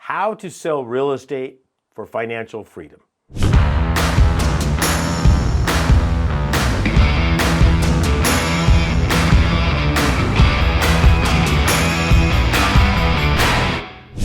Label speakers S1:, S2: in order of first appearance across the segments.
S1: How to sell real estate for financial freedom.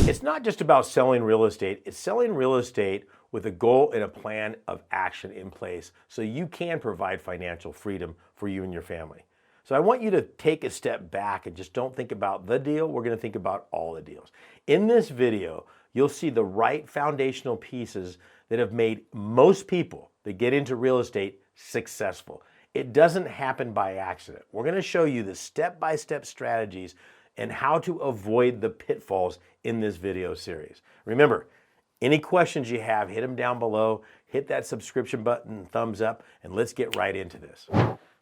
S1: It's not just about selling real estate, it's selling real estate with a goal and a plan of action in place so you can provide financial freedom for you and your family. So I want you to take a step back and just don't think about the deal. We're going to think about all the deals. In this video, you'll see the right foundational pieces that have made most people that get into real estate successful. It doesn't happen by accident. We're going to show you the step-by-step strategies and how to avoid the pitfalls in this video series. Remember, any questions you have, hit them down below, hit that subscription button, thumbs up, and let's get right into this.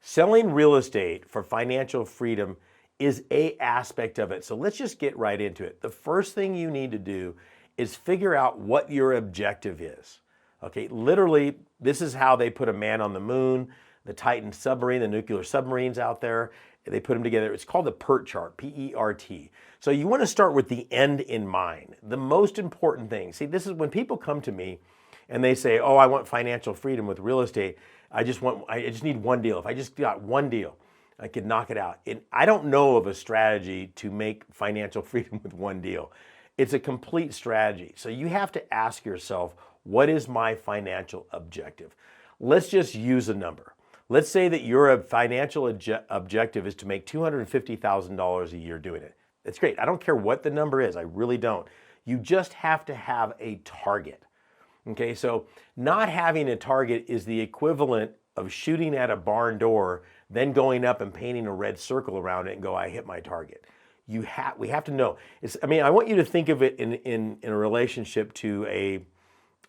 S1: Selling real estate for financial freedom is an aspect of it. So let's just get right into it. The first thing you need to do is figure out what your objective is. Okay, literally, this is how they put a man on the moon, the Titan submarine, the nuclear submarines out there. They put them together. It's called the PERT chart, P-E-R-T. So you want to start with the end in mind. The most important thing. See, this is when people come to me and they say, oh, I want financial freedom with real estate. I just need one deal. If I just got one deal, I could knock it out. And I don't know of a strategy to make financial freedom with one deal. It's a complete strategy. So you have to ask yourself, what is my financial objective? Let's just use a number. Let's say that your financial objective is to make $250,000 a year doing it. That's great. I don't care what the number is. I really don't. You just have to have a target. Okay, so not having a target is the equivalent of shooting at a barn door, then going up and painting a red circle around it and go, I hit my target. We have to know. I want you to think of it in a relationship to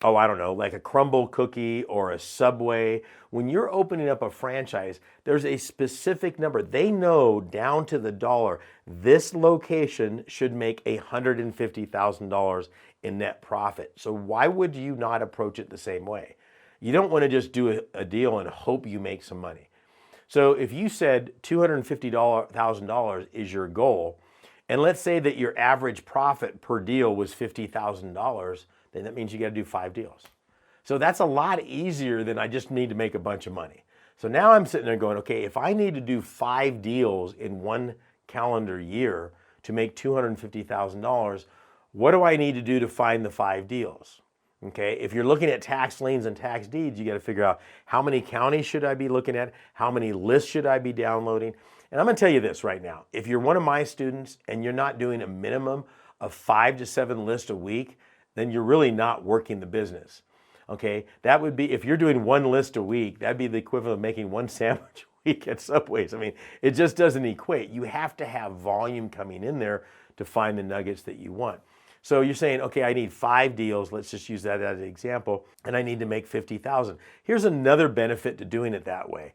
S1: like a Crumble cookie or a Subway. When you're opening up a franchise, there's a specific number. They know down to the dollar, this location should make $150,000 in net profit. So why would you not approach it the same way? You don't want to just do a deal and hope you make some money. So if you said $250,000 is your goal, and let's say that your average profit per deal was $50,000, then that means you got to do 5 deals. So that's a lot easier than I just need to make a bunch of money. So now I'm sitting there going, okay, if I need to do 5 deals in one calendar year to make $250,000, what do I need to do to find the 5 deals? Okay, if you're looking at tax liens and tax deeds, you got to figure out how many counties should I be looking at? How many lists should I be downloading? And I'm going to tell you this right now. If you're one of my students and you're not doing a minimum of 5 to 7 lists a week, then you're really not working the business. Okay, that would be, if you're doing 1 list a week, that'd be the equivalent of making 1 sandwich a week at Subway's. I mean, it just doesn't equate. You have to have volume coming in there to find the nuggets that you want. So you're saying, okay, I need 5 deals. Let's just use that as an example. And I need to make $50,000. Here's another benefit to doing it that way.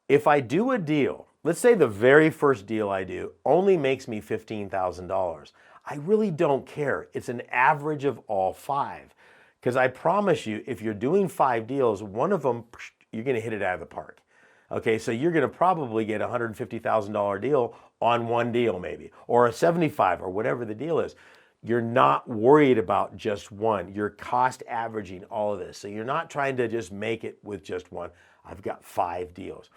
S1: If I do a deal, let's say the very first deal I do only makes me $15,000. I really don't care. It's an average of all 5. Because I promise you, if you're doing 5 deals, one of them, you're going to hit it out of the park. Okay, so you're going to probably get a $150,000 deal on one deal maybe, or a 75 or whatever the deal is. You're not worried about just one. You're cost averaging all of this. So you're not trying to just make it with just one. I've got 5 deals.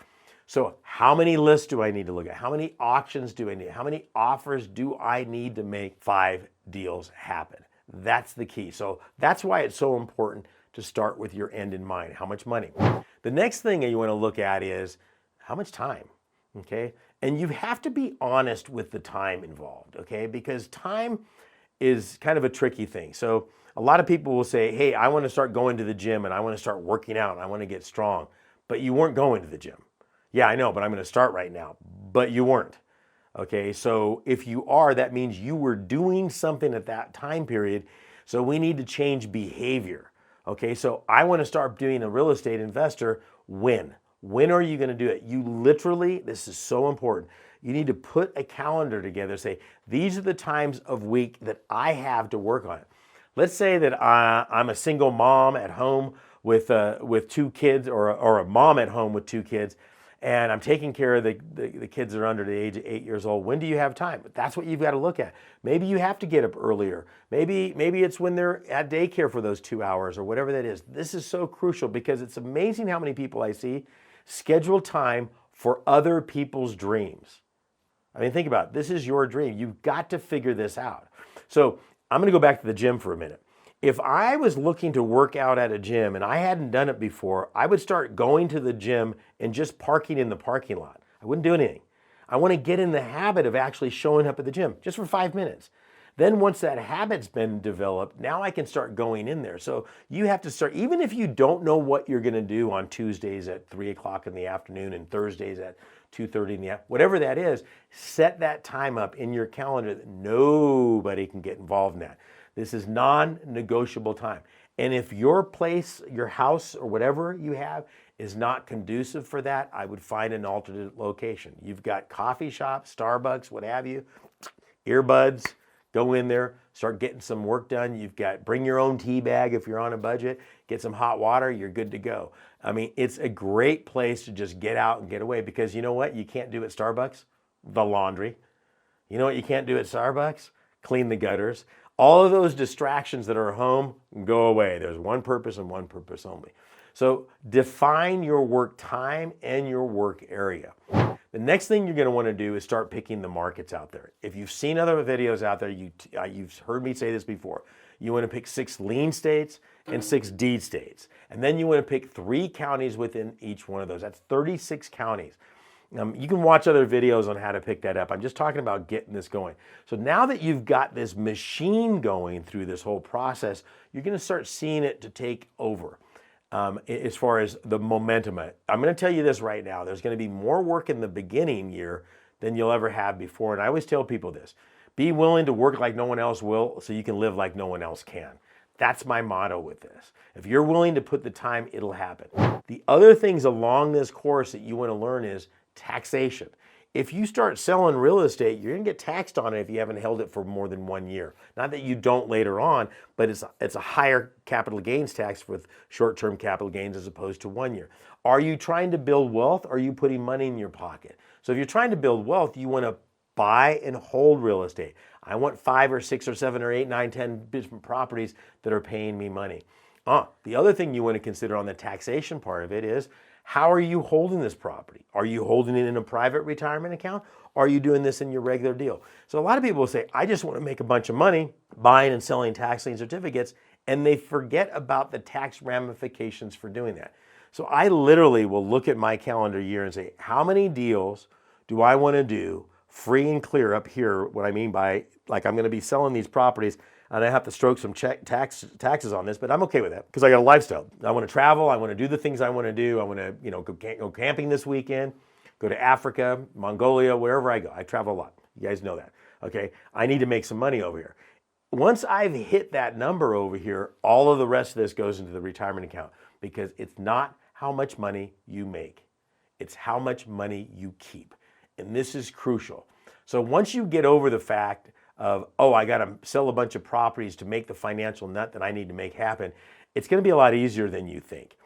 S1: So how many lists do I need to look at? How many auctions do I need? How many offers do I need to make 5 deals happen? That's the key. So that's why it's so important to start with your end in mind. How much money? The next thing that you want to look at is how much time, okay? And you have to be honest with the time involved, okay? Because time is kind of a tricky thing. So a lot of people will say, hey, I want to start going to the gym and I want to start working out and I want to get strong, but you weren't going to the gym. Yeah, I know, but I'm going to start right now, but you weren't. Okay, so if you are, that means you were doing something at that time period. So we need to change behavior. Okay, so I want to start doing a real estate investor. When? When are you going to do it? You literally, this is so important. You need to put a calendar together, say, these are the times of week that I have to work on it. Let's say that I'm a single mom at home with 2 kids, or a mom at home with 2 kids, and I'm taking care of the kids that are under the age of 8 years old. When do you have time? That's what you've got to look at. Maybe you have to get up earlier. Maybe it's when they're at daycare for those 2 hours or whatever that is. This is so crucial because it's amazing how many people I see schedule time for other people's dreams. I mean, think about it. This is your dream. You've got to figure this out. So I'm going to go back to the gym for a minute. If I was looking to work out at a gym and I hadn't done it before, I would start going to the gym and just parking in the parking lot. I wouldn't do anything. I want to get in the habit of actually showing up at the gym just for 5 minutes. Then once that habit's been developed, now I can start going in there. So you have to start, even if you don't know what you're going to do on Tuesdays at 3 o'clock in the afternoon and Thursdays at 2:30 in the afternoon, whatever that is, set that time up in your calendar that nobody can get involved in that. This is non-negotiable time. And if your place, your house, or whatever you have is not conducive for that, I would find an alternate location. You've got coffee shops, Starbucks, what have you, earbuds, go in there, start getting some work done. You've got, bring your own tea bag if you're on a budget, get some hot water, you're good to go. I mean, it's a great place to just get out and get away because you know what you can't do at Starbucks? The laundry. You know what you can't do at Starbucks? Clean the gutters. All of those distractions that are home go away. There's one purpose and one purpose only. So define your work time and your work area. The next thing you're going to want to do is start picking the markets out there. If you've seen other videos out there, you've heard me say this before. You want to pick 6 lien states and 6 deed states. And then you want to pick 3 counties within each one of those. That's 36 counties. You can watch other videos on how to pick that up. I'm just talking about getting this going. So now that you've got this machine going through this whole process, you're going to start seeing it to take over as far as the momentum. I'm going to tell you this right now. There's going to be more work in the beginning year than you'll ever have before. And I always tell people this. Be willing to work like no one else will so you can live like no one else can. That's my motto with this. If you're willing to put the time, it'll happen. The other things along this course that you want to learn is taxation. If you start selling real estate, you're going to get taxed on it if you haven't held it for more than 1 year. Not that you don't later on, but it's a higher capital gains tax with short-term capital gains as opposed to 1 year. Are you trying to build wealth or are you putting money in your pocket? So if you're trying to build wealth, you want to buy and hold real estate. I want 5 or 6 or 7 or 8, 9, 10 different properties that are paying me money. The other thing you want to consider on the taxation part of it is, how are you holding this property? Are you holding it in a private retirement account? Or are you doing this in your regular deal? So a lot of people will say, I just want to make a bunch of money buying and selling tax lien certificates, and they forget about the tax ramifications for doing that. So I literally will look at my calendar year and say, how many deals do I want to do free and clear up here? What I mean by, like, I'm going to be selling these properties and I have to stroke some taxes on this, but I'm okay with that because I got a lifestyle. I want to travel. I want to do the things I want to do. I want to, go camping this weekend, go to Africa, Mongolia, wherever I go. I travel a lot. You guys know that. Okay. I need to make some money over here. Once I've hit that number over here, all of the rest of this goes into the retirement account because it's not how much money you make. It's how much money you keep. And this is crucial. So once you get over the fact of, I got to sell a bunch of properties to make the financial nut that I need to make happen, it's going to be a lot easier than you think.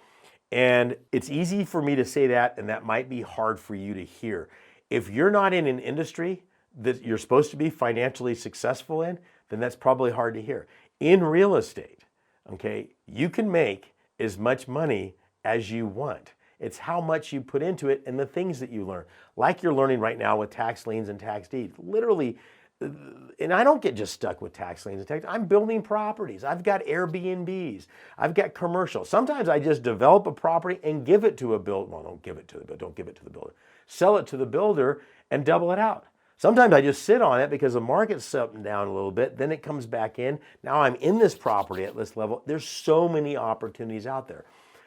S1: And it's easy for me to say that, and that might be hard for you to hear. If you're not in an industry that you're supposed to be financially successful in, then that's probably hard to hear. In real estate, okay, you can make as much money as you want. It's how much you put into it and the things that you learn. Like you're learning right now with tax liens and tax deeds. Literally, and I don't get just stuck with tax liens and tax. I'm building properties. I've got Airbnbs. I've got commercial. Sometimes I just develop a property and give it to a builder. Well, don't give it to the builder. Sell it to the builder and double it out. Sometimes I just sit on it because the market's something down a little bit. Then it comes back in. Now I'm in this property at this level. There's so many opportunities out there.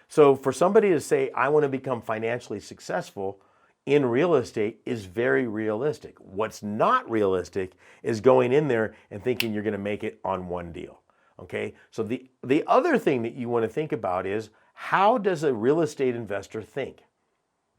S1: So for somebody to say, I want to become financially successful in real estate is very realistic. What's not realistic is going in there and thinking you're going to make it on one deal. Okay? So the other thing that you want to think about is, how does a real estate investor think?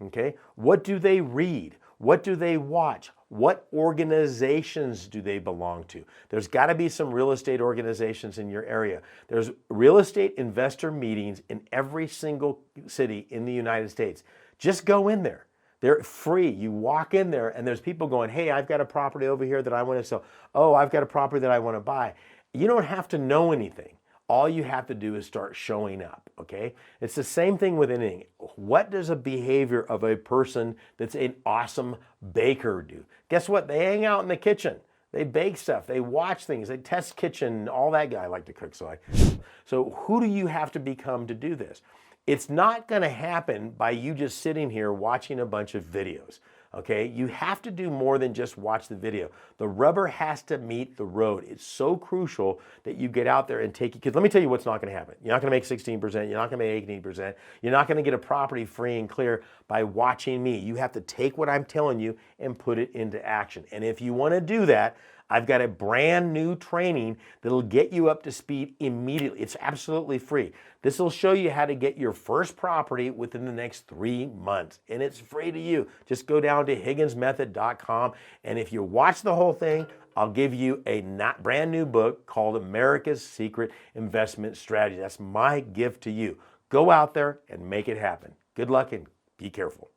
S1: Okay? What do they read? What do they watch? What organizations do they belong to? There's got to be some real estate organizations in your area. There's real estate investor meetings in every single city in the United States. Just go in there. They're free. You walk in there and there's people going, hey, I've got a property over here that I want to sell. Oh, I've got a property that I want to buy. You don't have to know anything. All you have to do is start showing up, okay? It's the same thing with anything. What does a behavior of a person that's an awesome baker do? Guess what? They hang out in the kitchen. They bake stuff. They watch things. They test kitchen. All that guy. I like to cook, so who do you have to become to do this? It's not going to happen by you just sitting here watching a bunch of videos. Okay, you have to do more than just watch the video. The rubber has to meet the road. It's so crucial that you get out there and take it. Because let me tell you what's not going to happen. You're not going to make 16%. You're not going to make 18%. You're not going to get a property free and clear by watching me. You have to take what I'm telling you and put it into action. And if you want to do that, I've got a brand new training that'll get you up to speed immediately. It's absolutely free. This will show you how to get your first property within the next 3 months. And it's free to you. Just go down to higginsmethod.com. And if you watch the whole thing, I'll give you a brand new book called America's Secret Investment Strategy. That's my gift to you. Go out there and make it happen. Good luck and be careful.